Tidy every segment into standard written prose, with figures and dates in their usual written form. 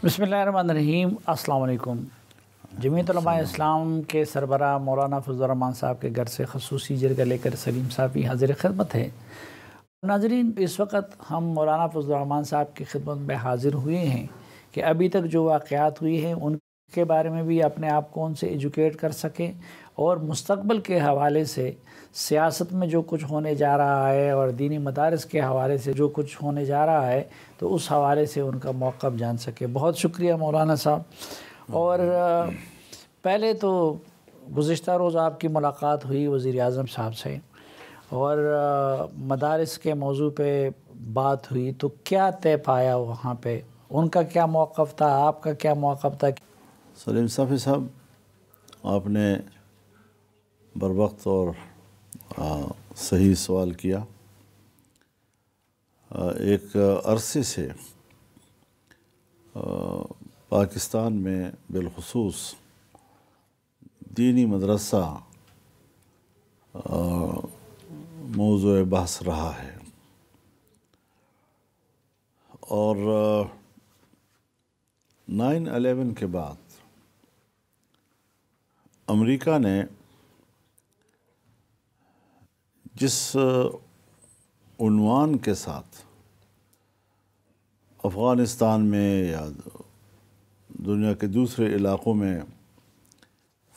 بسم اللہ الرحمن الرحیم۔ السلام علیکم۔ جمعیت علماء اسلام کے سربراہ مولانا فضل الرحمان صاحب کے گھر سے خصوصی جرگہ لے کر سلیم صاحب کی حاضر خدمت ہے۔ ناظرین، اس وقت ہم مولانا فضل الرحمان صاحب کی خدمت میں حاضر ہوئے ہیں کہ ابھی تک جو واقعات ہوئی ہیں ان کے بارے میں بھی اپنے آپ کو ان سے ایجوکیٹ کر سکیں، اور مستقبل کے حوالے سے سیاست میں جو کچھ ہونے جا رہا ہے اور دینی مدارس کے حوالے سے جو کچھ ہونے جا رہا ہے تو اس حوالے سے ان کا موقف جان سکے۔ بہت شکریہ مولانا صاحب۔ اور پہلے تو گزشتہ روز آپ کی ملاقات ہوئی وزیر اعظم صاحب سے اور مدارس کے موضوع پہ بات ہوئی، تو کیا طے پایا وہاں پہ؟ ان کا کیا موقف تھا، آپ کا کیا موقف تھا؟ سلیم صاحب، آپ نے بروقت اور صحیح سوال کیا۔ ایک عرصے سے پاکستان میں بالخصوص دینی مدرسہ موضوع بحث رہا ہے، اور 9/11 کے بعد امریکہ نے جس عنوان کے ساتھ افغانستان میں یا دنیا کے دوسرے علاقوں میں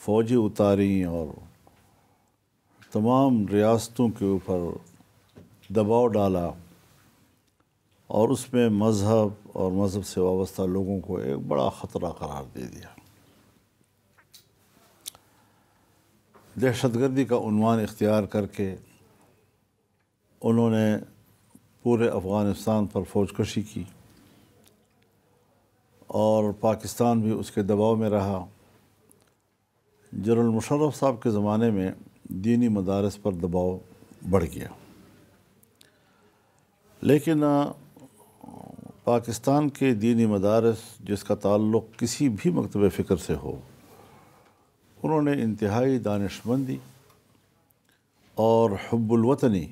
فوجیں اتاریں اور تمام ریاستوں کے اوپر دباؤ ڈالا، اور اس میں مذہب اور مذہب سے وابستہ لوگوں کو ایک بڑا خطرہ قرار دے دیا، دہشت گردی کا عنوان اختیار کر کے انہوں نے پورے افغانستان پر فوج کشی کی، اور پاکستان بھی اس کے دباؤ میں رہا۔ جنرل مشرف صاحب کے زمانے میں دینی مدارس پر دباؤ بڑھ گیا، لیکن پاکستان کے دینی مدارس جس کا تعلق کسی بھی مکتب فکر سے ہو، انہوں نے انتہائی دانشمندی اور حب الوطنی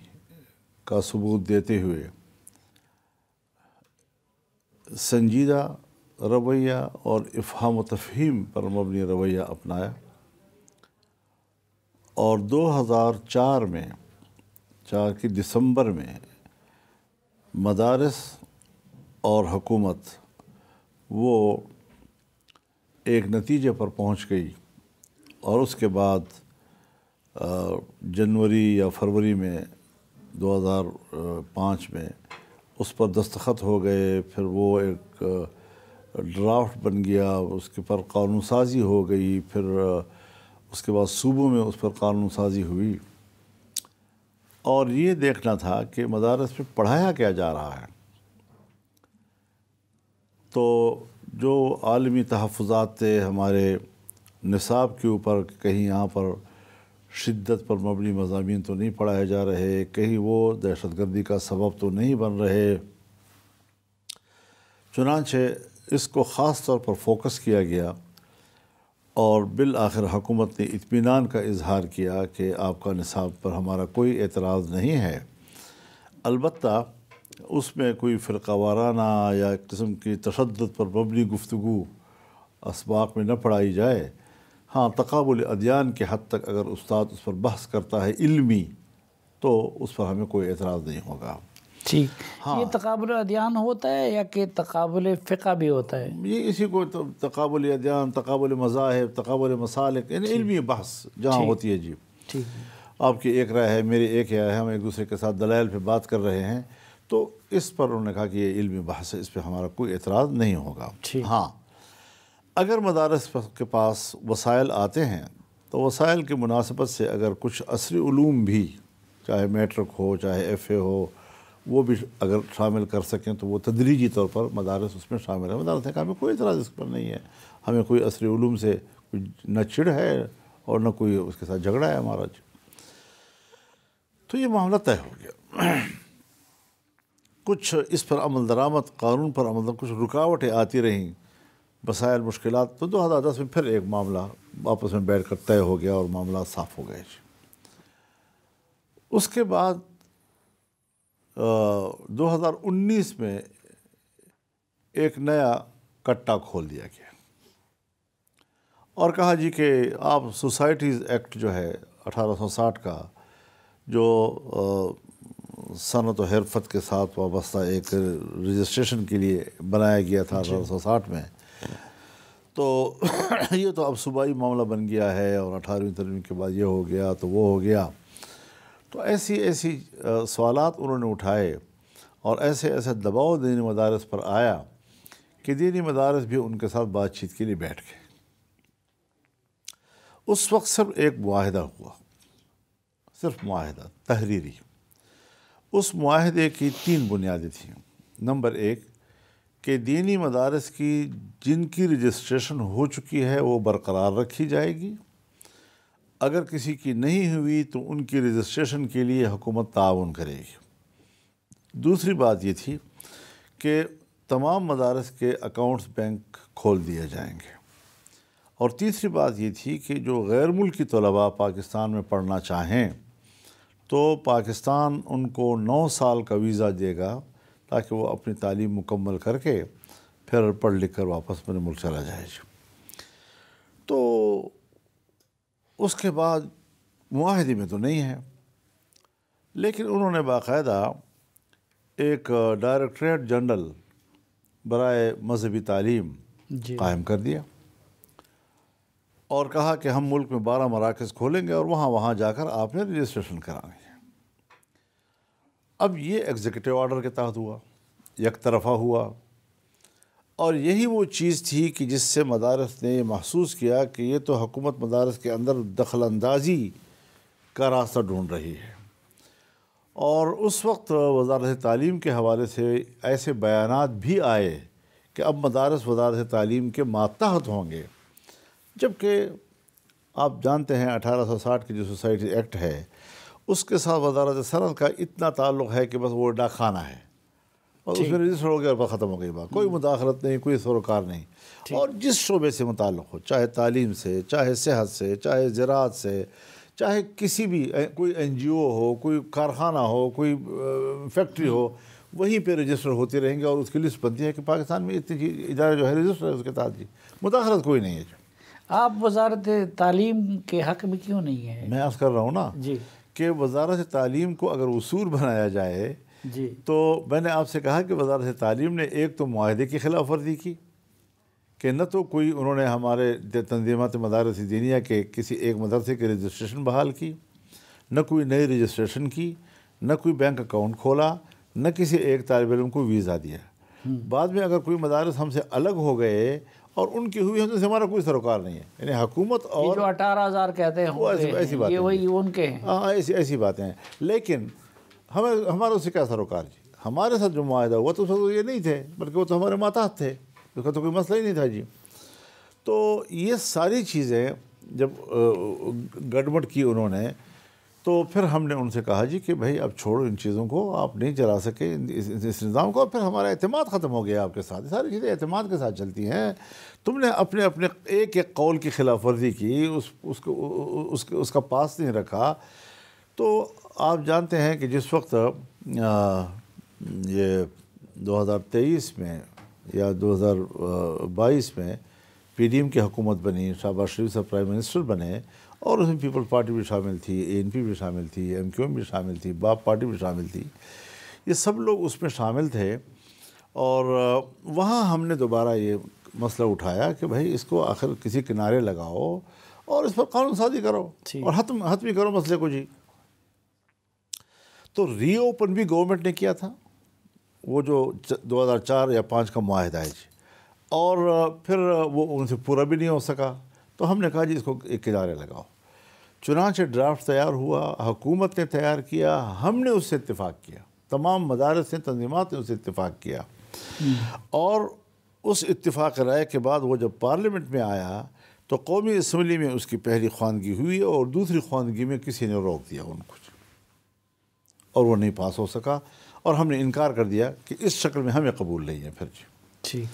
کا ثبوت دیتے ہوئے سنجیدہ رویہ اور افہام و تفہیم پر مبنی رویہ اپنایا، اور 2004 میں 4 کی دسمبر میں مدارس اور حکومت وہ ایک نتیجے پر پہنچ گئی، اور اس کے بعد جنوری یا فروری میں 2005 میں اس پر دستخط ہو گئے، پھر وہ ایک ڈرافٹ بن گیا، اس کے پر قانون سازی ہو گئی، پھر اس کے بعد صوبوں میں اس پر قانون سازی ہوئی، اور یہ دیکھنا تھا کہ مدارس میں پڑھایا کیا جا رہا ہے۔ تو جو عالمی تحفظات تھے ہمارے نصاب کے اوپر، کہیں یہاں پر شدت پر مبنی مضامین تو نہیں پڑھائے جا رہے، کہیں وہ دہشت گردی کا سبب تو نہیں بن رہے، چنانچہ اس کو خاص طور پر فوکس کیا گیا، اور بالآخر حکومت نے اطمینان کا اظہار کیا کہ آپ کا نصاب پر ہمارا کوئی اعتراض نہیں ہے، البتہ اس میں کوئی فرقہ وارانہ یا ایک قسم کی تشدد پر مبنی گفتگو اسباق میں نہ پڑھائی جائے۔ ہاں، تقابل ادیان کے حد تک اگر استاد اس پر بحث کرتا ہے علمی، تو اس پر ہمیں کوئی اعتراض نہیں ہوگا۔ ٹھیک، یہ تقابل ادیان ہوتا ہے یا کہ تقابل فقہ بھی ہوتا ہے؟ یہ اسی کو تقابل ادیان، تقابل مذاہب، تقابل مسالک، یعنی علمی بحث جہاں ہوتی ہے۔ جی ٹھیک، آپ کی ایک رائے ہے، میری ایک رائے ہے، ہم ایک دوسرے کے ساتھ دلائل پہ بات کر رہے ہیں، تو اس پر انہوں نے کہا کہ یہ علمی بحث ہے، اس پہ ہمارا کوئی اعتراض نہیں ہوگا۔ ہاں، اگر مدارس کے پاس وسائل آتے ہیں تو وسائل کی مناسبت سے اگر کچھ عصری علوم بھی، چاہے میٹرک ہو چاہے ایف اے ہو، وہ بھی اگر شامل کر سکیں تو وہ تدریجی طور پر مدارس اس میں شامل ہے۔ مدارس نے کہا ہمیں کوئی اعتراض اس پر نہیں ہے، ہمیں کوئی عصری علوم سے نہ چڑ ہے اور نہ کوئی اس کے ساتھ جھگڑا ہے ہمارا۔ تو یہ معاملہ طے ہو گیا۔ کچھ اس پر عمل درآمد، قانون پر عمل درآمد، کچھ رکاوٹیں آتی رہیں، مسائل، مشکلات، تو 2010 میں پھر ایک معاملہ آپس میں بیٹھ کر طے ہو گیا اور معاملات صاف ہو گئے۔ اس کے بعد 2019 میں ایک نیا کٹا کھول دیا گیا اور کہا جی کہ آپ سوسائٹیز ایکٹ جو ہے 1860 کا، جو صنعت و حرفت کے ساتھ وابستہ ایک رجسٹریشن کے لیے بنایا گیا تھا 1860 میں، تو یہ تو اب صوبائی معاملہ بن گیا ہے اور 18ویں ترمیم کے بعد یہ ہو گیا تو وہ ہو گیا. تو ایسی سوالات انہوں نے اٹھائے اور ایسے دباؤ دینی مدارس پر آیا کہ دینی مدارس بھی ان کے ساتھ بات چیت کے لیے بیٹھ گئے. اس وقت صرف ایک معاہدہ ہوا، صرف معاہدہ تحریری. اس معاہدے کی 3 بنیادیں تھیں. نمبر 1 کہ دینی مدارس کی جن کی رجسٹریشن ہو چکی ہے وہ برقرار رکھی جائے گی، اگر کسی کی نہیں ہوئی تو ان کی رجسٹریشن کے لیے حکومت تعاون کرے گی. دوسری بات یہ تھی کہ تمام مدارس کے اکاؤنٹس بینک کھول دیے جائیں گے. اور تیسری بات یہ تھی کہ جو غیر ملکی طلباء پاکستان میں پڑھنا چاہیں تو پاکستان ان کو 9 سال کا ویزا دے گا تاکہ وہ اپنی تعلیم مکمل کر کے پھر پڑھ لکھ کر واپس اپنے ملک چلا جائے. تو اس کے بعد معاہدے میں تو نہیں ہے، لیکن انہوں نے باقاعدہ ایک ڈائریکٹریٹ جنرل برائے مذہبی تعلیم قائم کر دیا اور کہا کہ ہم ملک میں 12 مراکز کھولیں گے اور وہاں جا کر آپ نے رجسٹریشن کرانی ہے. اب یہ ایگزیکٹو آرڈر کے تحت ہوا، یک طرفہ ہوا، اور یہی وہ چیز تھی کہ جس سے مدارس نے یہ محسوس کیا کہ یہ تو حکومت مدارس کے اندر دخل اندازی کا راستہ ڈھونڈ رہی ہے. اور اس وقت وزارت تعلیم کے حوالے سے ایسے بیانات بھی آئے کہ اب مدارس وزارت تعلیم کے ماتحت ہوں گے، جبکہ آپ جانتے ہیں 1860 کی جو سوسائٹی ایکٹ ہے اس کے ساتھ وزارت صنعت کا اتنا تعلق ہے کہ بس وہ ڈاک خانہ ہے اور اس میں رجسٹر ہو گیا اور ختم ہو گئی بات. کوئی مداخلت نہیں، کوئی سروکار نہیں. اور جس شعبے سے متعلق ہو، چاہے تعلیم سے، چاہے صحت سے، چاہے زراعت سے، چاہے کسی بھی کوئی NGO ہو، کوئی کارخانہ ہو، کوئی فیکٹری ہو، وہیں پہ رجسٹر ہوتے رہیں گے اور اس کی لسٹ بنتی ہے کہ پاکستان میں اتنی ادارے جو ہے رجسٹر ہے اس کے تحت جی مداخلت کوئی نہیں ہے. آپ وزارت تعلیم کے حق میں کیوں نہیں ہے؟ میں عرض کر رہا ہوں نا جی کہ وزارت تعلیم کو اگر اصول بنایا جائے جی تو میں نے آپ سے کہا کہ وزارت تعلیم نے ایک تو معاہدے کی خلاف ورزی کی کہ نہ تو کوئی انہوں نے ہمارے تنظیمات مدارس دینیہ کے کسی ایک مدرسے کی رجسٹریشن بحال کی، نہ کوئی نئی رجسٹریشن کی، نہ کوئی بینک اکاؤنٹ کھولا، نہ کسی ایک طالب علم کو ویزا دیا. بعد میں اگر کوئی مدارس ہم سے الگ ہو گئے اور ان کی ہوئی ہم سے ہمارا کوئی سروکار نہیں ہے. یعنی حکومت اور جو 18,000 کہتے ہیں ایسی باتیں، یہ وہی ان کے ہیں. ہاں ایسی باتیں ہیں. لیکن ہمارا اس سے کیا سروکار جی؟ ہمارے ساتھ جو معاہدہ ہوا تو اس وقت یہ نہیں تھے، بلکہ وہ تو ہمارے ماتحت تھے، اس کا تو کوئی مسئلہ ہی نہیں تھا جی. تو یہ ساری چیزیں جب گڑبڑ کی انہوں نے تو پھر ہم نے ان سے کہا جی کہ بھائی اب چھوڑو ان چیزوں کو، آپ نہیں چلا سکے اس نظام کو. پھر ہمارا اعتماد ختم ہو گیا آپ کے ساتھ. ساری چیزیں اعتماد کے ساتھ چلتی ہیں. تم نے اپنے ایک قول کی خلاف ورزی کی، اس کا پاس نہیں رکھا. تو آپ جانتے ہیں کہ جس وقت یہ 2023 میں یا 2022 میں PDM کی حکومت بنی، شہباز شریف صاحب پرائم منسٹر بنے اور اس میں پیپلز پارٹی بھی شامل تھی، ANP بھی شامل تھی، MQM بھی شامل تھی، باپ پارٹی بھی شامل تھی. یہ سب لوگ اس میں شامل تھے اور وہاں ہم نے دوبارہ یہ مسئلہ اٹھایا کہ بھائی اس کو آخر کسی کنارے لگاؤ اور اس پر قانون سازی کرو اور حتمی کرو مسئلے کو جی. تو ری اوپن بھی گورنمنٹ نے کیا تھا، وہ جو 2004 یا 2005 کا معاہدہ ہے جی، اور پھر وہ ان سے پورا بھی نہیں ہو سکا. تو ہم نے کہا جی اس کو ایک کنارے لگاؤ. چنانچہ ڈرافٹ تیار ہوا، حکومت نے تیار کیا، ہم نے اس سے اتفاق کیا، تمام مدارس نے، تنظیمات نے اس سے اتفاق کیا. اور اس اتفاق رائے کے بعد وہ جب پارلیمنٹ میں آیا تو قومی اسمبلی میں اس کی پہلی خواندگی ہوئی اور دوسری خواندگی میں کسی نے روک دیا ان کو اور وہ نہیں پاس ہو سکا. اور ہم نے انکار کر دیا کہ اس شکل میں ہمیں قبول نہیں ہے پھر جی،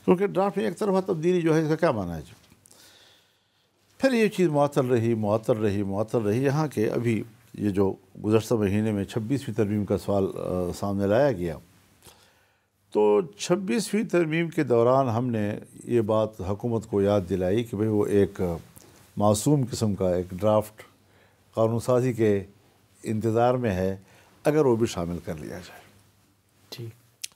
کیونکہ ڈرافٹ میں ایک طرفہ تبدیلی جو ہے اس کا کیا معنی ہے جی. پھر یہ چیز معطل رہی یہاں کہ ابھی یہ جو گزشتہ مہینے میں 26ویں ترمیم کا سوال سامنے لایا گیا تو 26ویں ترمیم کے دوران ہم نے یہ بات حکومت کو یاد دلائی کہ بھئی وہ ایک معصوم قسم کا ایک ڈرافٹ قانون سازی کے انتظار میں ہے، اگر وہ بھی شامل کر لیا جائے۔ ٹھیک،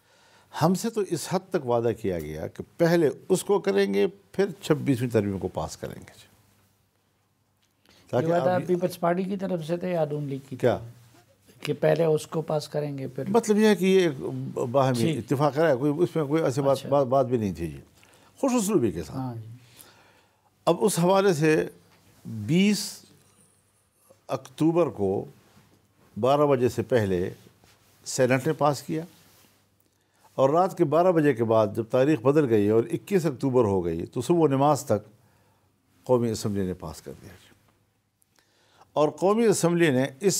ہم سے تو اس حد تک وعدہ کیا گیا کہ پہلے اس کو کریں گے، پھر 26ویں ترمیم کو پاس کریں گے۔ یہ وعدہ پیپلز پارٹی کی طرف سے تھے یا نون لیگ کی؟ کیا کہ پہلے اس کو پاس کریں گے پھر؟ مطلب یہ ہے کہ یہ باہمی اتفاق ہے، کوئی اس میں کوئی ایسی بات بھی نہیں تھی جی، خوش اسلوبی کے ساتھ۔ ہاں جی۔ اب اس حوالے سے 20 اکتوبر کو 12 بجے سے پہلے سینٹ نے پاس کیا، اور رات کے 12 بجے کے بعد جب تاریخ بدل گئی اور 21 اکتوبر ہو گئی تو صبح نماز تک قومی اسمبلی نے پاس کر دیا، اور قومی اسمبلی نے اس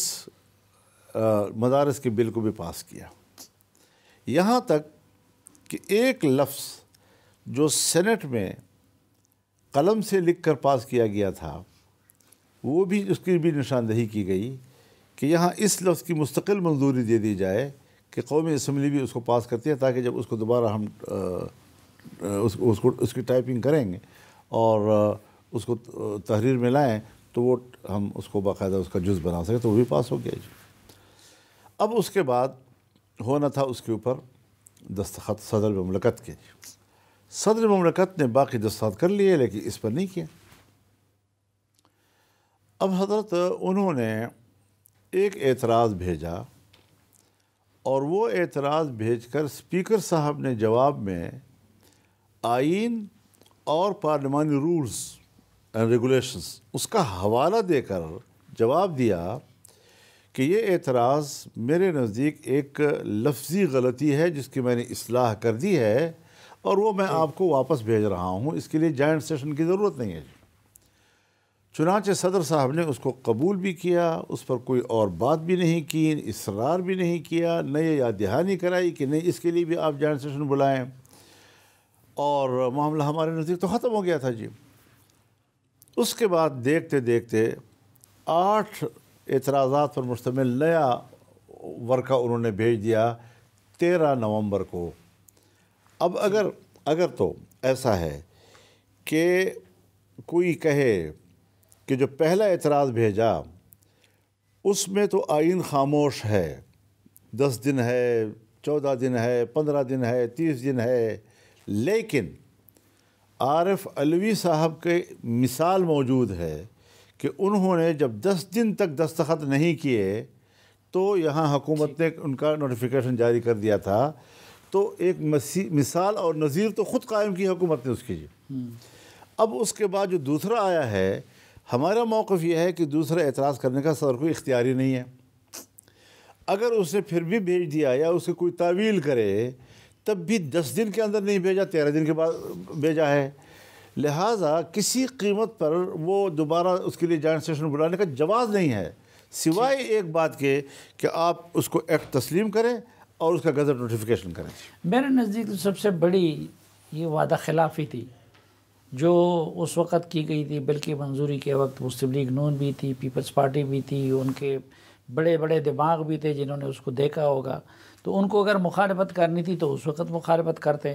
مدارس کے بل کو بھی پاس کیا، یہاں تک کہ ایک لفظ جو سینٹ میں قلم سے لکھ کر پاس کیا گیا تھا، وہ بھی اس کی بھی نشاندہی کی گئی کہ یہاں اس لفظ کی مستقل منظوری دے دی جائے کہ قومی اسمبلی بھی اس کو پاس کرتی ہے، تاکہ جب اس کو دوبارہ ہم اس کی ٹائپنگ کریں گے اور اس کو تحریر میں لائیں تو وہ ہم اس کو باقاعدہ اس کا جز بنا سکیں، تو وہ بھی پاس ہو گیا جی۔ اب اس کے بعد ہونا تھا اس کے اوپر دستخط صدر مملکت کے۔ صدر مملکت نے باقی دستخط کر لیے لیکن اس پر نہیں کیا۔ اب حضرت انہوں نے ایک اعتراض بھیجا، اور وہ اعتراض بھیج کر اسپیکر صاحب نے جواب میں آئین اور پارلیمانی رولز اینڈ ریگولیشنز اس کا حوالہ دے کر جواب دیا کہ یہ اعتراض میرے نزدیک ایک لفظی غلطی ہے جس کی میں نے اصلاح کر دی ہے، اور وہ میں آپ کو واپس بھیج رہا ہوں، اس کے لیے جوائنٹ سیشن کی ضرورت نہیں ہے جی۔ چنانچہ صدر صاحب نے اس کو قبول بھی کیا، اس پر کوئی اور بات بھی نہیں کی، اصرار بھی نہیں کیا، نہ یہ یاد دہانی کرائی کہ نہیں اس کے لیے بھی آپ جوائنٹ سیشن بلائیں، اور معاملہ ہمارے نزدیک تو ختم ہو گیا تھا جی۔ اس کے بعد دیکھتے دیکھتے 8 اعتراضات پر مشتمل نیا ورقہ انہوں نے بھیج دیا 13 نومبر کو۔ اب اگر تو ایسا ہے کہ کوئی کہے کہ جو پہلا اعتراض بھیجا اس میں تو آئین خاموش ہے، 10 دن ہے، 14 دن ہے، 15 دن ہے، 30 دن ہے، لیکن عارف علوی صاحب کے مثال موجود ہے کہ انہوں نے جب 10 دن تک دستخط نہیں کیے تو یہاں حکومت نے ان کا نوٹیفیکیشن جاری کر دیا تھا، تو ایک مثال اور نظیر تو خود قائم کی حکومت نے اس کی جی۔ اب اس کے بعد جو دوسرا آیا ہے، ہمارا موقف یہ ہے کہ دوسرا اعتراض کرنے کا صدر کوئی اختیاری نہیں ہے، اگر اسے پھر بھی بھیج دیا یا اسے کوئی تعویل کرے تب بھی 10 دن کے اندر نہیں بھیجا، 13 دن کے بعد بھیجا ہے، لہٰذا کسی قیمت پر وہ دوبارہ اس کے لیے جوائنٹ سیشن بلانے کا جواز نہیں ہے، سوائے ایک بات کے کہ آپ اس کو ایکٹ تسلیم کریں اور اس کا گزٹ نوٹیفیکیشن کریں۔ میرے نزدیک تو سب سے بڑی یہ وعدہ خلافی تھی جو اس وقت کی گئی تھی، بلکہ منظوری کے وقت مسلم لیگ نون بھی تھی، پیپلز پارٹی بھی تھی، ان کے بڑے بڑے دماغ بھی تھے جنہوں نے اس کو دیکھا ہوگا، تو ان کو اگر مخالفت کرنی تھی تو اس وقت مخالفت کرتے،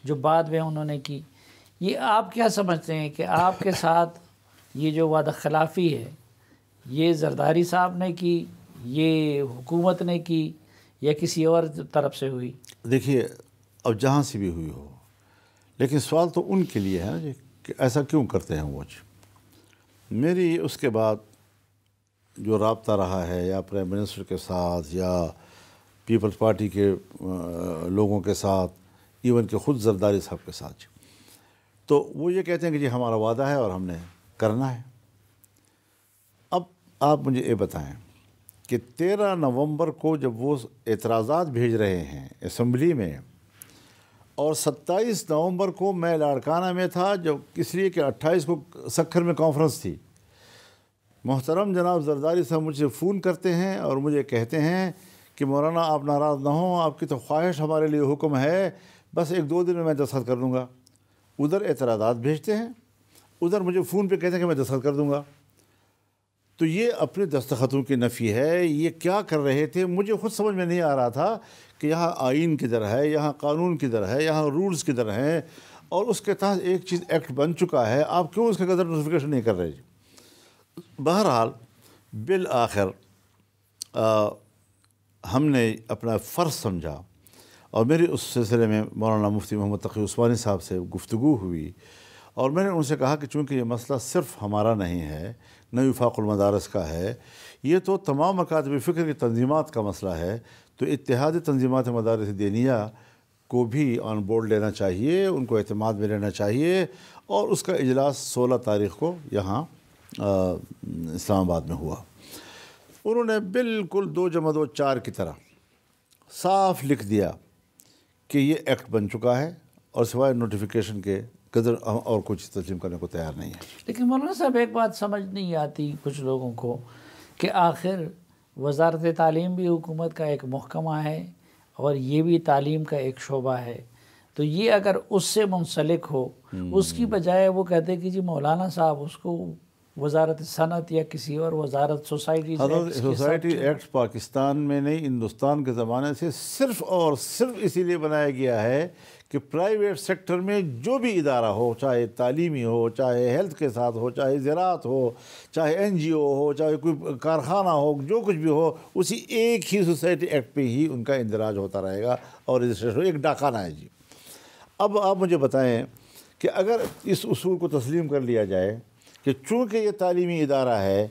جو بعد میں انہوں نے کی۔ یہ آپ کیا سمجھتے ہیں کہ آپ کے ساتھ یہ جو وعدہ خلافی ہے یہ زرداری صاحب نے کی، یہ حکومت نے کی، یا کسی اور طرف سے ہوئی؟ دیکھیے، اب جہاں سے بھی ہوئی ہو، لیکن سوال تو ان کے لیے ہے نا جی کہ ایسا کیوں کرتے ہیں وہ جی۔ میری اس کے بعد جو رابطہ رہا ہے یا پرائم منسٹر کے ساتھ یا پیپلز پارٹی کے لوگوں کے ساتھ، ایون کہ خود زرداری صاحب کے ساتھ جی، تو وہ یہ کہتے ہیں کہ جی ہمارا وعدہ ہے اور ہم نے کرنا ہے۔ اب آپ مجھے یہ بتائیں کہ 13 نومبر کو جب وہ اعتراضات بھیج رہے ہیں اسمبلی میں، اور 27 نومبر کو میں لاڑکانہ میں تھا، جو اس لیے کہ 28 کو سکھر میں کانفرنس تھی، محترم جناب زرداری صاحب مجھ سے فون کرتے ہیں اور مجھے کہتے ہیں کہ مولانا آپ ناراض نہ ہوں، آپ کی تو خواہش ہمارے لیے حکم ہے، بس 1-2 دن میں دستخط کر دوں گا۔ ادھر اعتراضات بھیجتے ہیں، ادھر مجھے فون پہ کہتے ہیں کہ میں دستخط کر دوں گا۔ تو یہ اپنے دستخطوں کی نفی ہے. یہ کیا کر رہے تھے مجھے خود سمجھ میں نہیں آ رہا تھا کہ یہاں آئین کدھر ہے, یہاں قانون کدھر ہے, یہاں رولز کدھر ہیں, اور اس کے تحت ایک چیز ایکٹ بن چکا ہے, آپ کیوں اس کا قدر نوٹیفیکیشن نہیں کر رہے جی. بہرحال بالآخر ہم نے اپنا فرض سمجھا, اور میری اس سلسلے میں مولانا مفتی محمد تقی عثمانی صاحب سے گفتگو ہوئی, اور میں نے ان سے کہا کہ چونکہ یہ مسئلہ صرف ہمارا نہیں ہے, نہ وفاق المدارس کا ہے, یہ تو تمام مکاتب فکر کی تنظیمات کا مسئلہ ہے, تو اتحادی تنظیمات مدارس دینیہ کو بھی آن بورڈ لینا چاہیے, ان کو اعتماد میں لینا چاہیے. اور اس کا اجلاس 16 تاریخ کو یہاں اسلام آباد میں ہوا. انہوں نے بالکل 2+2=4 کی طرح صاف لکھ دیا کہ یہ ایکٹ بن چکا ہے, اور سوائے نوٹیفیکیشن کے قدر اور کچھ تسلیم کرنے کو تیار نہیں ہے. لیکن مولانا صاحب ایک بات سمجھ نہیں آتی کچھ لوگوں کو کہ آخر وزارت تعلیم بھی حکومت کا ایک محکمہ ہے اور یہ بھی تعلیم کا ایک شعبہ ہے, تو یہ اگر اس سے منسلک ہو, اس کی بجائے وہ کہتے کہ جی مولانا صاحب اس کو وزارت صنعت یا کسی اور وزارت سوسائٹی ایکٹ پاکستان میں نہیں ہندوستان کے زمانے سے صرف اور صرف اسی لیے بنایا گیا ہے کہ پرائیویٹ سیکٹر میں جو بھی ادارہ ہو, چاہے تعلیمی ہو, چاہے ہیلتھ کے ساتھ ہو, چاہے زراعت ہو, چاہے NGO ہو, چاہے کوئی کارخانہ ہو, جو کچھ بھی ہو, اسی ایک ہی سوسائٹی ایکٹ پہ ہی ان کا اندراج ہوتا رہے گا اور رجسٹریشن ایک ڈاکانہ ہے جی. اب آپ مجھے بتائیں کہ اگر اس اصول کو تسلیم کر لیا جائے کہ چونکہ یہ تعلیمی ادارہ ہے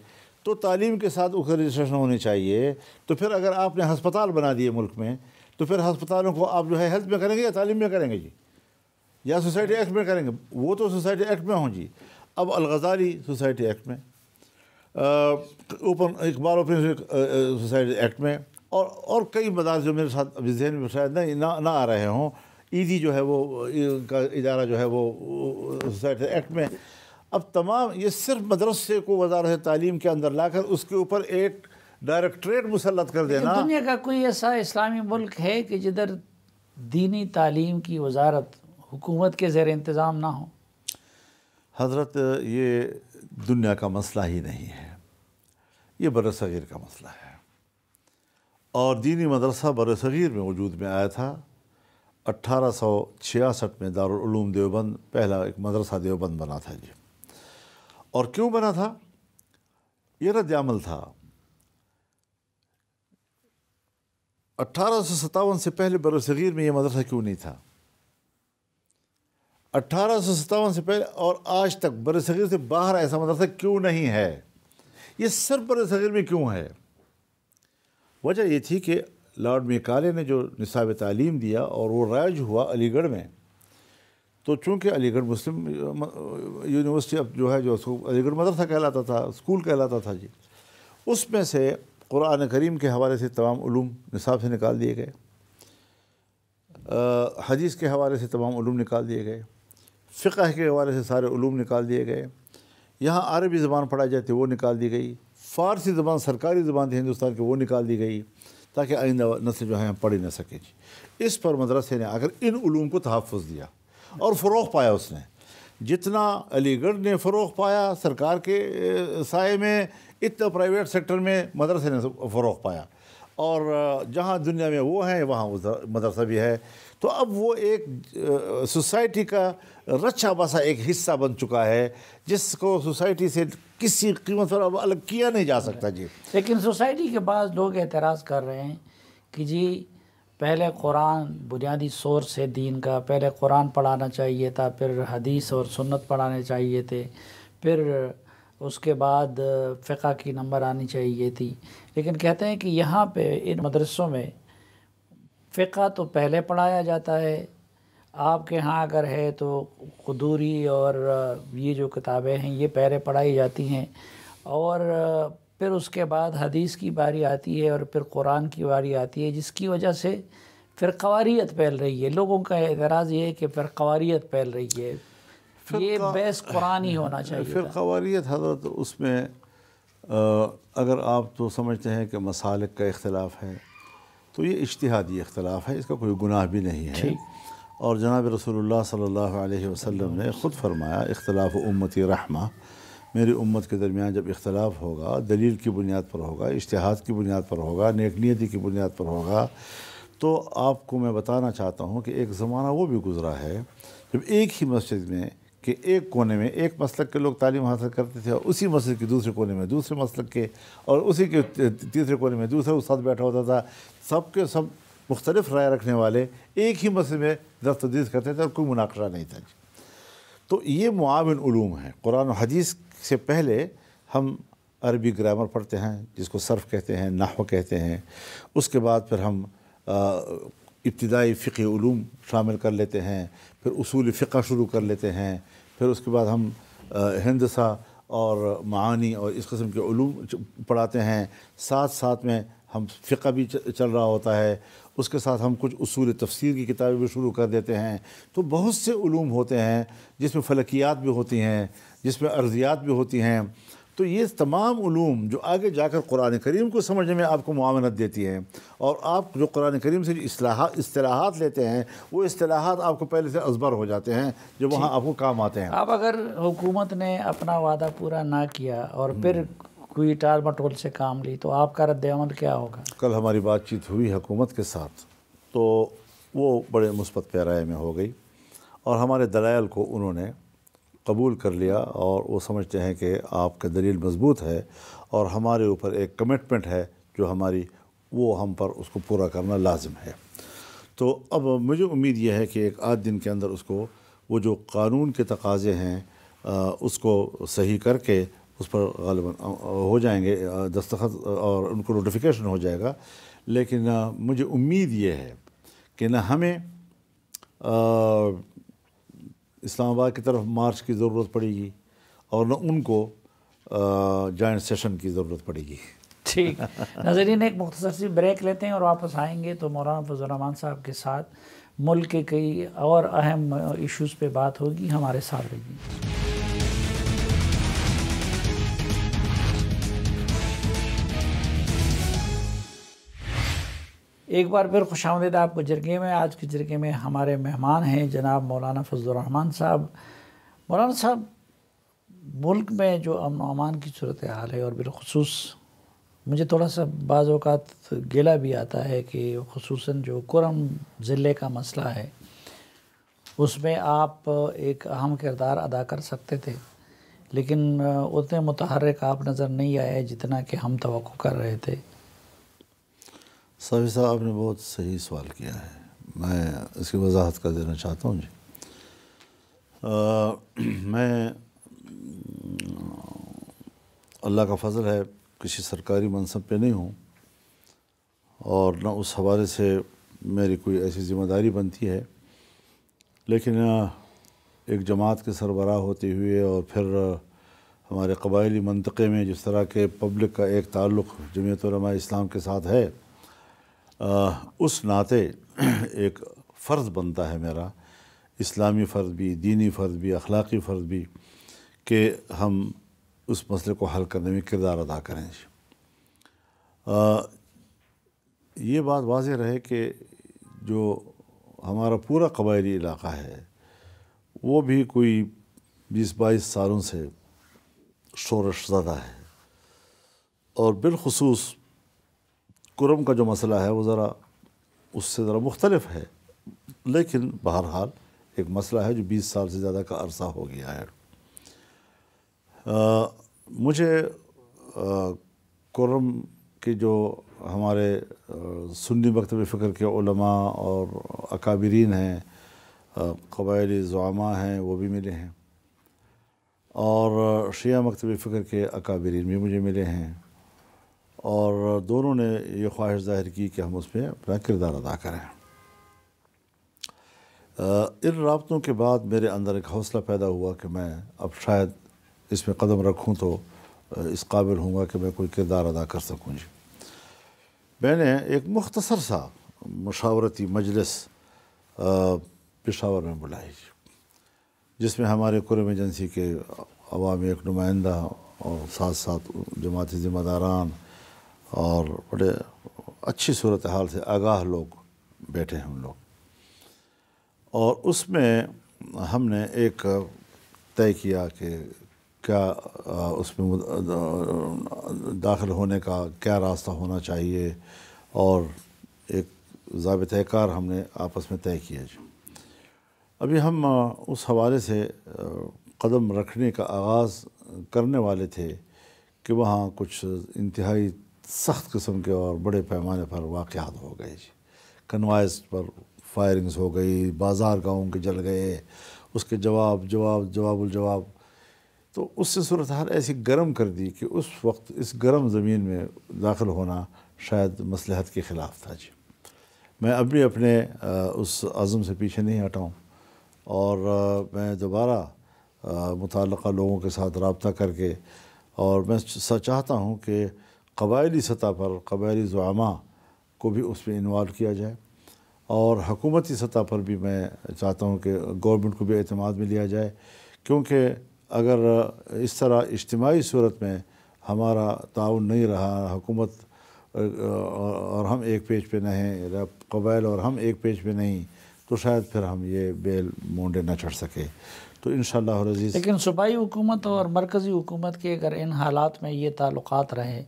تو تعلیم کے ساتھ اس کا رجسٹریشن ہونی چاہیے, تو پھر اگر آپ نے ہسپتال بنا دیے ملک میں, تو پھر ہسپتالوں کو آپ جو ہے ہیلتھ میں کریں گے یا تعلیم میں کریں گے جی, یا سوسائٹی ایکٹ میں کریں گے؟ وہ تو سوسائٹی ایکٹ میں ہوں جی. اب الغزالی سوسائٹی ایکٹ میں, اقبال اوپن سوسائٹی ایکٹ میں, اور کئی مدارس جو میرے ساتھ ابھی ذہن میں شاید نہ آ رہے ہوں, ایدی جو ہے وہ کا ادارہ جو ہے وہ سوسائٹی ایکٹ میں. اب تمام یہ صرف مدرسے کو وزارت تعلیم کے اندر لا کر اس کے اوپر ایک ڈائریکٹریٹ مسلط کر دینا. دنیا کا کوئی ایسا اسلامی ملک ہے کہ جدھر دینی تعلیم کی وزارت حکومت کے زیر انتظام نہ ہو؟ حضرت یہ دنیا کا مسئلہ ہی نہیں ہے, یہ برصغیر کا مسئلہ ہے. اور دینی مدرسہ برصغیر میں وجود میں آیا تھا 1866 میں. دارالعلوم دیوبند پہلا ایک مدرسہ دیوبند بنا تھا جی. اور کیوں بنا تھا؟ یہ رد عمل تھا. 1857 سے پہلے برصغیر میں یہ مدرسہ کیوں نہیں تھا؟ 1857 سے پہلے اور آج تک برصغیر سے باہر ایسا مدرسہ کیوں نہیں ہے؟ یہ صرف برصغیر میں کیوں ہے؟ وجہ یہ تھی کہ لارڈ میکالے نے جو نصاب تعلیم دیا اور وہ رائج ہوا علی گڑھ میں, تو چونکہ علی گڑھ مسلم یونیورسٹی اب جو ہے جو علی گڑھ مدرسہ کہلاتا تھا, اسکول کہلاتا تھا جی, اس میں سے قرآن کریم کے حوالے سے تمام علوم نصاب سے نکال دیے گئے, حدیث کے حوالے سے تمام علوم نکال دیے گئے, فقہ کے حوالے سے سارے علوم نکال دیے گئے. یہاں عربی زبان پڑھائی جاتی وہ نکال دی گئی, فارسی زبان سرکاری زبان تھی ہندوستان کی وہ نکال دی گئی, تاکہ آئندہ نسل جو ہے پڑھ ہی نہ سکے جی. اس پر مدرسے نے اگر ان علوم کو تحفظ دیا اور فروغ پایا, اس نے جتنا علی گڑھ نے فروغ پایا سرکار کے سائے میں, اتنا پرائیویٹ سیکٹر میں مدرسے نے فروغ پایا, اور جہاں دنیا میں وہ ہیں وہاں مدرسہ بھی ہے. تو اب وہ ایک سوسائٹی کا رچا بسا ایک حصہ بن چکا ہے جس کو سوسائٹی سے کسی قیمت پر اب الگ کیا نہیں جا سکتا جی. لیکن سوسائٹی کے بعض لوگ اعتراض کر رہے ہیں کہ جی پہلے قرآن بنیادی سورس ہے دین کا, پہلے قرآن پڑھانا چاہیے تھا, پھر حدیث اور سنت پڑھانے چاہیے تھے, پھر اس کے بعد فقہ کی نمبر آنی چاہیے تھی. لیکن کہتے ہیں کہ یہاں پہ ان مدرسوں میں فقہ تو پہلے پڑھایا جاتا ہے, آپ کے ہاں اگر ہے تو قدوری اور یہ جو کتابیں ہیں یہ پہلے پڑھائی جاتی ہیں, اور پھر اس کے بعد حدیث کی باری آتی ہے, اور پھر قرآن کی باری آتی ہے, جس کی وجہ سے فرقواریت پھیل رہی ہے. لوگوں کا اعتراض یہ ہے کہ فرقواریت پھیل رہی ہے, یہ بیس قرآن ہی ہونا چاہیے. فرقواریت حضرت اس میں اگر آپ تو سمجھتے ہیں کہ مسالک کا اختلاف ہے تو یہ اجتہادی اختلاف ہے, اس کا کوئی گناہ بھی نہیں ہے. اور جناب رسول اللہ صلی اللہ علیہ وسلم نے خود فرمایا اختلاف امتی رحمہ, میری امت کے درمیان جب اختلاف ہوگا دلیل کی بنیاد پر ہوگا، اجتہاد کی بنیاد پر ہوگا، نیک نیتی کی بنیاد پر ہوگا، تو آپ کو میں بتانا چاہتا ہوں کہ ایک زمانہ وہ بھی گزرا ہے جب ایک ہی مسجد میں کہ ایک کونے میں ایک مسلک کے لوگ تعلیم حاصل کرتے تھے، اور اسی مسجد کے دوسرے کونے میں دوسرے مسلک کے، اور اسی کے تیسرے کونے میں دوسرا استاد بیٹھا ہوتا تھا، سب کے سب مختلف رائے رکھنے والے ایک ہی مسجد میں درس تدریس کرتے تھے اور کوئی مناقشہ نہیں تھا جی۔ تو یہ معاون علوم ہیں۔ قرآن و حدیث سے پہلے ہم عربی گرامر پڑھتے ہیں جس کو صرف کہتے ہیں، نحو کہتے ہیں، اس کے بعد پھر ہم ابتدائی فقہ علوم شامل کر لیتے ہیں، پھر اصول فقہ شروع کر لیتے ہیں، پھر اس کے بعد ہم ہندسہ اور معانی اور اس قسم کے علوم پڑھاتے ہیں، ساتھ ساتھ میں ہم فقہ بھی چل رہا ہوتا ہے، اس کے ساتھ ہم کچھ اصول تفسیر کی کتابیں بھی شروع کر دیتے ہیں۔ تو بہت سے علوم ہوتے ہیں جس میں فلکیات بھی ہوتی ہیں، جس میں ارضیات بھی ہوتی ہیں۔ تو یہ تمام علوم جو آگے جا کر قرآن کریم کو سمجھنے میں آپ کو معاونت دیتی ہیں، اور آپ جو قرآن کریم سے اصطلاحات لیتے ہیں وہ اصطلاحات آپ کو پہلے سے ازبر ہو جاتے ہیں جو وہاں آپ کو کام آتے ہیں۔ اب اگر حکومت نے اپنا وعدہ پورا نہ کیا اور پھر کوئی ٹال مٹول سے کام لی تو آپ کا رد عمل کیا ہوگا؟ کل ہماری بات چیت ہوئی حکومت کے ساتھ، تو وہ بڑے مثبت پیرائے میں ہو گئی، اور ہمارے دلائل کو انہوں نے قبول کر لیا، اور وہ سمجھتے ہیں کہ آپ کا دلیل مضبوط ہے اور ہمارے اوپر ایک کمٹمنٹ ہے جو ہماری، وہ ہم پر اس کو پورا کرنا لازم ہے۔ تو اب مجھے امید یہ ہے کہ ایک آدھ دن کے اندر اس کو، وہ جو قانون کے تقاضے ہیں اس کو صحیح کر کے اس پر غالباً ہو جائیں گے دستخط، اور ان کو نوٹیفیکیشن ہو جائے گا۔ لیکن مجھے امید یہ ہے کہ نہ ہمیں اسلام آباد کی طرف مارچ کی ضرورت پڑے گی، اور نہ ان کو جوائنٹ سیشن کی ضرورت پڑے گی۔ ٹھیک ناظرین، ایک مختصر سی بریک لیتے ہیں اور واپس آئیں گے تو مولانا فضل الرحمان صاحب کے ساتھ ملک کے کئی اور اہم ایشوز پہ بات ہوگی، ہمارے ساتھ رہیے۔ ایک بار پھر خوش آمدید آپ کو جرگے میں۔ آج کے جرگے میں ہمارے مہمان ہیں جناب مولانا فضل الرحمان صاحب۔ مولانا صاحب، ملک میں جو امن و امان کی صورتحال ہے، اور بالخصوص مجھے تھوڑا سا بعض اوقات گلہ بھی آتا ہے کہ خصوصاً جو کرم ضلع کا مسئلہ ہے اس میں آپ ایک اہم کردار ادا کر سکتے تھے، لیکن اتنے متحرک آپ نظر نہیں آئے جتنا کہ ہم توقع کر رہے تھے۔ صافی صاحب، آپ نے بہت صحیح سوال کیا ہے، میں اس کی وضاحت کر دینا چاہتا ہوں جی۔ میں اللہ کا فضل ہے کسی سرکاری منصب پہ نہیں ہوں، اور نہ اس حوالے سے میری کوئی ایسی ذمہ داری بنتی ہے، لیکن ایک جماعت کے سربراہ ہوتے ہوئے اور پھر ہمارے قبائلی منطقے میں جس طرح کے پبلک کا ایک تعلق جمعیت علماء اسلام کے ساتھ ہے، اس ناطے ایک فرض بنتا ہے میرا، اسلامی فرض بھی، دینی فرض بھی، اخلاقی فرض بھی، کہ ہم اس مسئلے کو حل کرنے میں کردار ادا کریں۔ یہ بات واضح رہے کہ جو ہمارا پورا قبائلی علاقہ ہے وہ بھی کوئی 20-22 سالوں سے شورش زدہ ہے، اور بالخصوص کرم کا جو مسئلہ ہے وہ ذرا اس سے ذرا مختلف ہے، لیکن بہرحال ایک مسئلہ ہے جو 20 سال سے زیادہ کا عرصہ ہو گیا ہے۔ مجھے کرم کے جو ہمارے سنی مکتب فکر کے علماء اور اکابرین ہیں، قبائلی زعماء ہیں، وہ بھی ملے ہیں، اور شیعہ مکتب فکر کے اکابرین بھی مجھے ملے ہیں، اور دونوں نے یہ خواہش ظاہر کی کہ ہم اس میں اپنا کردار ادا کریں۔ ان رابطوں کے بعد میرے اندر ایک حوصلہ پیدا ہوا کہ میں اب شاید اس میں قدم رکھوں تو اس قابل ہوں گا کہ میں کوئی کردار ادا کر سکوں جی۔ میں نے ایک مختصر سا مشاورتی مجلس پشاور میں بلائی جس میں ہمارے کرم ایجنسی کے عوامی ایک نمائندہ اور ساتھ ساتھ جماعتی ذمہ داران اور بڑے اچھی صورتحال سے آگاہ لوگ بیٹھے ہیں ہم لوگ، اور اس میں ہم نے ایک طے کیا کہ کیا اس میں داخل ہونے کا کیا راستہ ہونا چاہیے، اور ایک ضابطۂ کار ہم نے آپس میں طے کیا جی۔ ابھی ہم اس حوالے سے قدم رکھنے کا آغاز کرنے والے تھے کہ وہاں کچھ انتہائی سخت قسم کے اور بڑے پیمانے پر واقعات ہو گئے جی۔ کنوائز پر فائرنگز ہو گئی، بازار گاؤں کے جل گئے، اس کے جواب الجواب، تو اس سے صورتحال ایسی گرم کر دی کہ اس وقت اس گرم زمین میں داخل ہونا شاید مصلحت کے خلاف تھا جی۔ میں اب بھی اپنے اس عزم سے پیچھے نہیں ہٹا ہوں، اور میں دوبارہ متعلقہ لوگوں کے ساتھ رابطہ کر کے، اور میں چاہتا ہوں کہ قبائلی سطح پر قبائلی زعماء کو بھی اس میں انوالو کیا جائے، اور حکومتی سطح پر بھی میں چاہتا ہوں کہ گورنمنٹ کو بھی اعتماد میں لیا جائے، کیونکہ اگر اس طرح اجتماعی صورت میں ہمارا تعاون نہیں رہا، حکومت اور ہم ایک پیج پہ نہیں، قبائل اور ہم ایک پیج پہ نہیں، تو شاید پھر ہم یہ بیل مونڈے نہ چڑھ سکے۔ تو انشاءاللہ العزیز، لیکن صوبائی حکومت اور مرکزی حکومت کے اگر ان حالات میں یہ تعلقات رہے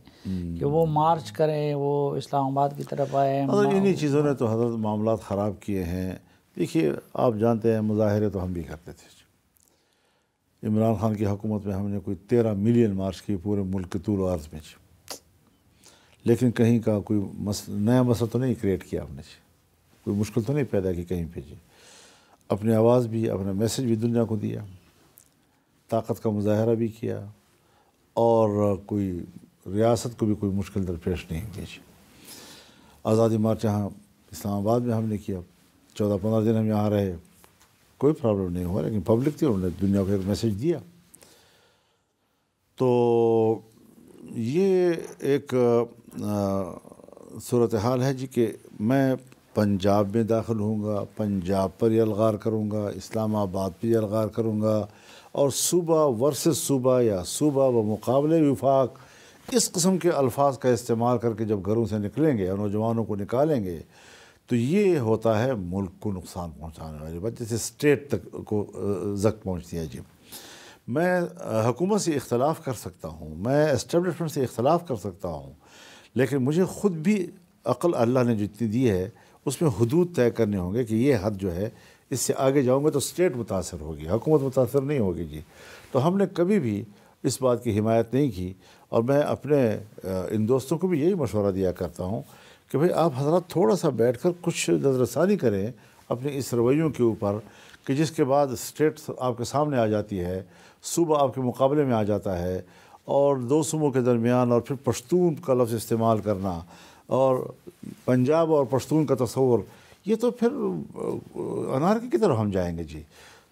کہ وہ مارچ کریں، وہ اسلام آباد کی طرف آئے، انہی چیزوں نے تو حضرت معاملات خراب کیے ہیں۔ دیکھیے، آپ جانتے ہیں مظاہرے تو ہم بھی کرتے تھے۔ عمران خان کی حکومت میں ہم نے کوئی 13 ملین مارچ کی پورے ملک کے طول و عرض میں، لیکن کہیں کا کوئی نیا مسئلہ تو نہیں کریٹ کیا ہم نے، کوئی مشکل تو نہیں پیدا کی کہیں پہ جی۔ اپنی آواز بھی، اپنا میسج بھی دنیا کو دیا، طاقت کا مظاہرہ بھی کیا، اور کوئی ریاست کو بھی کوئی مشکل درپیش نہیں ہوئی جی۔ آزادی مارچ یہاں اسلام آباد میں ہم نے کیا، 14-15 دن ہم یہاں رہے، کوئی پرابلم نہیں ہوا، لیکن پبلک تھی، انہوں نے دنیا کو ایک میسج دیا۔ تو یہ ایک صورتحال ہے جی کہ میں پنجاب میں داخل ہوں گا، پنجاب پر یلغار کروں گا، اسلام آباد پر یلغار کروں گا، اور صوبہ ورسز صوبہ یا صوبہ و مقابلے وفاق، اس قسم کے الفاظ کا استعمال کر کے جب گھروں سے نکلیں گے اور نوجوانوں کو نکالیں گے، تو یہ ہوتا ہے ملک کو نقصان پہنچانے والی بات، جیسے اسٹیٹ تک کو زخم پہنچتی ہے جی۔ میں حکومت سے اختلاف کر سکتا ہوں، میں اسٹیبلشمنٹ سے اختلاف کر سکتا ہوں، لیکن مجھے خود بھی عقل اللہ نے جتنی دی ہے اس میں حدود طے کرنے ہوں گے کہ یہ حد جو ہے، اس سے آگے جاؤں گا تو اسٹیٹ متاثر ہوگی، حکومت متاثر نہیں ہوگی جی۔ تو ہم نے کبھی بھی اس بات کی حمایت نہیں کی، اور میں اپنے ان دوستوں کو بھی یہی مشورہ دیا کرتا ہوں کہ بھئی آپ حضرات تھوڑا سا بیٹھ کر کچھ نظر ثانی کریں اپنے اس رویوں کے اوپر، کہ جس کے بعد اسٹیٹ آپ کے سامنے آ جاتی ہے، صوبہ آپ کے مقابلے میں آ جاتا ہے، اور دو صوبوں کے درمیان، اور پھر پشتون کا لفظ استعمال کرنا، اور پنجاب اور پشتون کا تصور، یہ تو پھر انارکی کی طرف ہم جائیں گے جی۔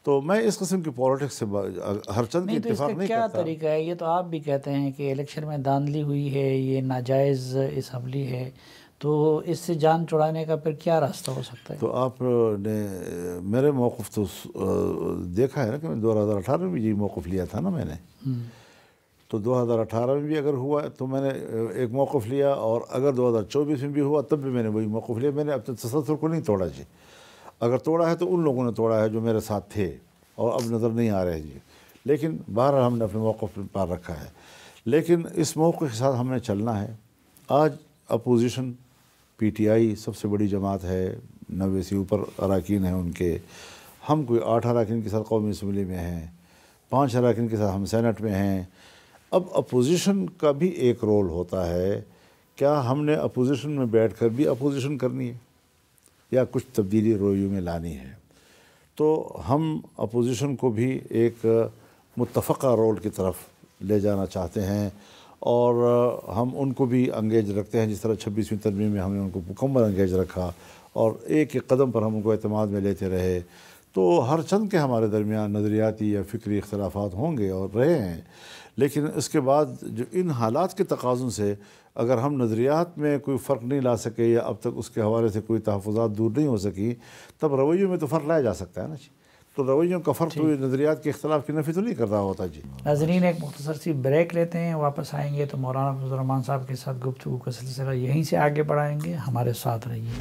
تو میں اس قسم کی پولیٹکس سے ہر چند کی اتفاق نہیں کرتا۔ کیا طریقہ ہے؟ یہ تو آپ بھی کہتے ہیں کہ الیکشن میں دھاندلی ہوئی ہے، یہ ناجائز اسمبلی ہے، تو اس سے جان چھڑانے کا پھر کیا راستہ ہو سکتا ہے؟ تو آپ نے میرے موقف تو دیکھا ہے نا کہ میں 2018 میں بھی یہی موقف لیا تھا نا میں نے، تو 2018 میں بھی اگر ہوا تو میں نے ایک موقف لیا، اور اگر 2024 میں بھی ہوا تب بھی میں نے وہی موقف لیا۔ میں نے اپنے تسلسل کو نہیں توڑا جی، اگر توڑا ہے تو ان لوگوں نے توڑا ہے جو میرے ساتھ تھے اور اب نظر نہیں آ رہے جی، لیکن بہرحال ہم نے اپنے موقف پر رکھا ہے۔ لیکن اس موقع کے ساتھ ہم نے چلنا ہے۔ آج اپوزیشن پی ٹی آئی سب سے بڑی جماعت ہے، 90 سے اوپر اراکین ہیں ان کے، ہم کوئی 8 اراکین کے ساتھ قومی اسمبلی میں ہیں، 5 اراکین کے ساتھ ہم سینٹ میں ہیں۔ اب اپوزیشن کا بھی ایک رول ہوتا ہے، کیا ہم نے اپوزیشن میں بیٹھ کر بھی اپوزیشن کرنی ہے یا کچھ تبدیلی رویوں میں لانی ہے؟ تو ہم اپوزیشن کو بھی ایک متفقہ رول کی طرف لے جانا چاہتے ہیں، اور ہم ان کو بھی انگیج رکھتے ہیں، جس طرح 26ویں ترمیم میں ہم نے ان کو مکمل انگیج رکھا، اور ایک ایک قدم پر ہم ان کو اعتماد میں لیتے رہے۔ تو ہر چند کے ہمارے درمیان نظریاتی یا فکری اختلافات ہوں گے اور رہے ہیں، لیکن اس کے بعد جو ان حالات کے تقاضوں سے اگر ہم نظریات میں کوئی فرق نہیں لا سکے، یا اب تک اس کے حوالے سے کوئی تحفظات دور نہیں ہو سکی، تب رویوں میں تو فرق لایا جا سکتا ہے نا جی۔ تو رویوں کا فرق تو نظریات کے اختلاف کی نفی تو نہیں کر رہا ہوتا جی۔ ناظرین، ایک مختصر سی بریک لیتے ہیں، واپس آئیں گے تو مولانا فضل الرحمان صاحب کے ساتھ گفتگو کا سلسلہ یہیں سے آگے بڑھائیں گے، ہمارے ساتھ رہیے۔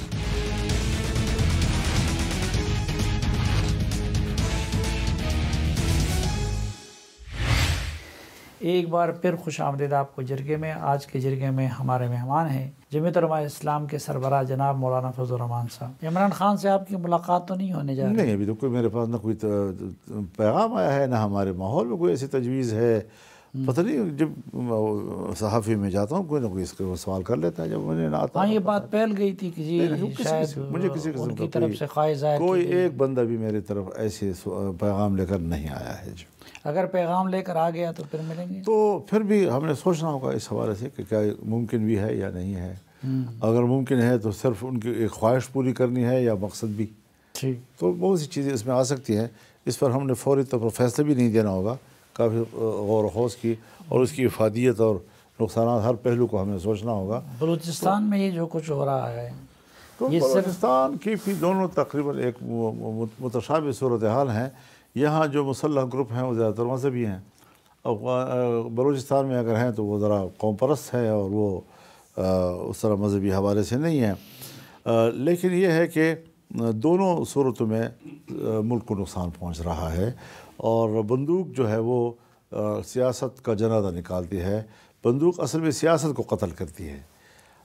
ایک بار پھر خوش آمدید آپ کو جرگے میں۔ آج کے جرگے میں ہمارے مہمان ہیں جمعیت علماء اسلام کے سربراہ جناب مولانا فضل الرحمان صاحب۔ عمران خان سے آپ کی ملاقات تو نہیں ہونے جا رہی؟ نہیں، ابھی تو کوئی میرے پاس نہ کوئی پیغام آیا ہے، نہ ہمارے ماحول میں کوئی ایسی تجویز ہے۔ پتہ نہیں، جب صحافی میں جاتا ہوں کوئی نہ کوئی اس کو سوال کر لیتا ہے، جب مجھے نہ آتا۔ ہاں، یہ بات پھیل گئی تھی کہ جی شاید مجھے کسی قسم ان کی کا طرف سے خواہش ہے، کوئی ایک بندہ بھی میری طرف ایسے پیغام لے کر نہیں آیا ہے جی۔ اگر پیغام لے کر آ گیا تو پھر ملیں گے؟ تو پھر بھی ہم نے سوچنا ہوگا اس حوالے سے کہ کیا ممکن بھی ہے یا نہیں ہے۔ اگر ممکن ہے تو صرف ان کی ایک خواہش پوری کرنی ہے یا مقصد بھی، تو بہت سی چیزیں اس میں آ سکتی ہیں۔ اس پر ہم نے فوری طور پر فیصلہ بھی نہیں دینا ہوگا، کافی غور و خوض کی اور اس کی افادیت اور نقصانات ہر پہلو کو ہمیں سوچنا ہوگا۔ بلوچستان میں یہ جو کچھ ہو رہا ہے، تو بلوچستان کی بھی دونوں تقریباً ایک متشابہ صورتحال ہیں۔ یہاں جو مسلح گروپ ہیں وہ زیادہ تر مذہبی ہیں، بلوچستان میں اگر ہیں تو وہ ذرا قوم پرست ہے اور وہ اس طرح مذہبی حوالے سے نہیں ہے۔ لیکن یہ ہے کہ دونوں صورتوں میں ملک کو نقصان پہنچ رہا ہے، اور بندوق جو ہے وہ سیاست کا جنازہ نکالتی ہے۔ بندوق اصل میں سیاست کو قتل کرتی ہے،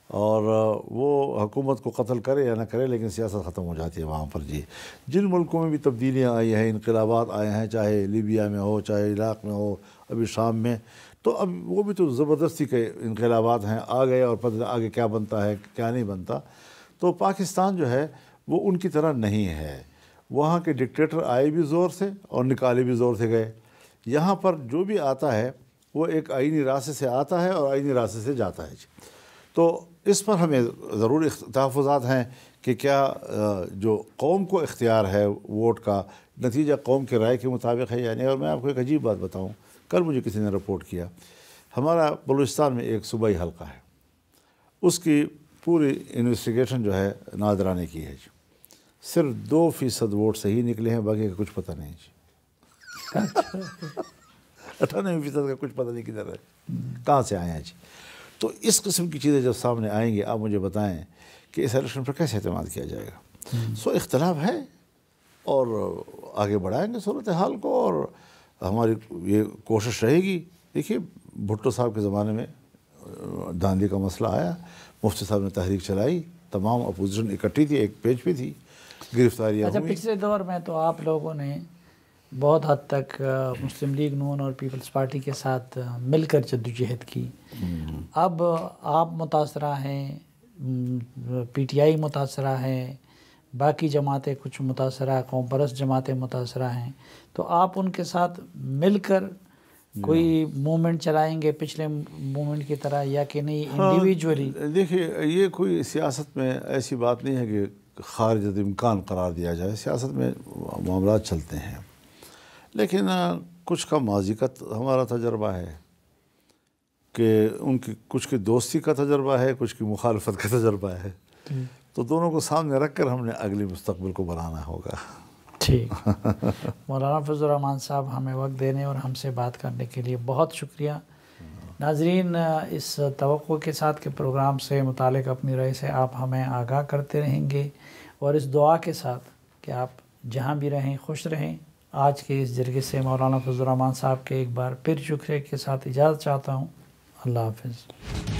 اور وہ حکومت کو قتل کرے یا نہ کرے لیکن سیاست ختم ہو جاتی ہے وہاں پر جی۔ جن ملکوں میں بھی تبدیلیاں آئی ہیں، انقلابات آئے ہیں، چاہے لیبیا میں ہو، چاہے عراق میں ہو، ابھی شام میں، تو اب وہ بھی تو زبردستی کے انقلابات ہیں، آ گئے اور پتہ آگے کیا بنتا ہے کیا نہیں بنتا۔ تو پاکستان جو ہے وہ ان کی طرح نہیں ہے۔ وہاں کے ڈکٹیٹر آئے بھی زور سے اور نکالے بھی زور سے گئے۔ یہاں پر جو بھی آتا ہے وہ ایک آئینی راستے سے آتا ہے اور آئینی راستے سے جاتا ہے جی۔ تو اس پر ہمیں ضرور تحفظات ہیں کہ کیا جو قوم کو اختیار ہے ووٹ کا، نتیجہ قوم کے رائے کے مطابق ہے یا نہیں۔ اور میں آپ کو ایک عجیب بات بتاؤں، کل مجھے کسی نے رپورٹ کیا، ہمارا بلوچستان میں ایک صوبائی حلقہ ہے، اس کی پوری انویسٹیگیشن جو ہے نادرا نے کی ہے جی، صرف 2% ووٹ صحیح نکلے ہیں، باقی کا کچھ پتہ نہیں جی۔ 98% کا کچھ پتہ نہیں کدھر ہے، کہاں سے آئے ہیں جی۔ تو اس قسم کی چیزیں جب سامنے آئیں گی، آپ مجھے بتائیں کہ اس الیکشن پر کیسے اعتماد کیا جائے گا۔ سو اختلاف ہے اور آگے بڑھائیں گے صورتحال کو، اور ہماری یہ کوشش رہے گی۔ دیکھیے بھٹو صاحب کے زمانے میں داندھی کا مسئلہ آیا، مفتی صاحب نے تحریک چلائی، تمام اپوزیشن اکٹھی تھی، ایک پیج پہ تھی، گرفتاریاں ہوئی۔ پچھلے دور میں تو آپ لوگوں نے بہت حد تک مسلم لیگ نون اور پیپلز پارٹی کے ساتھ مل کر جدوجہد کی۔ اب آپ متاثرہ ہیں، پی ٹی آئی متاثرہ ہیں، باقی جماعتیں کچھ متاثرہ، قوم پرست جماعتیں متاثرہ ہیں، تو آپ ان کے ساتھ مل کر کوئی موومنٹ چلائیں گے پچھلے موومنٹ کی طرح، یا کہ نہیں انڈیویجولی؟ دیکھیے یہ کوئی سیاست میں ایسی بات نہیں ہے کہ خارج امکان قرار دیا جائے، سیاست میں معاملات چلتے ہیں، لیکن کچھ کا ماضی کا ہمارا تجربہ ہے کہ ان کی کچھ کی دوستی کا تجربہ ہے، کچھ کی مخالفت کا تجربہ ہے، تو دونوں کو سامنے رکھ کر ہم نے اگلی مستقبل کو بنانا ہوگا۔ ٹھیک، مولانا فضل الرحمان صاحب ہمیں وقت دینے اور ہم سے بات کرنے کے لیے بہت شکریہ۔ ناظرین، اس توقع کے ساتھ کہ پروگرام سے متعلق اپنی رائے سے آپ ہمیں آگاہ کرتے رہیں گے، اور اس دعا کے ساتھ کہ آپ جہاں بھی رہیں خوش رہیں، آج کے اس جرگے سے مولانا فضل الرحمان صاحب کے ایک بار پھر شکریہ کے ساتھ اجازت چاہتا ہوں۔ اللہ حافظ۔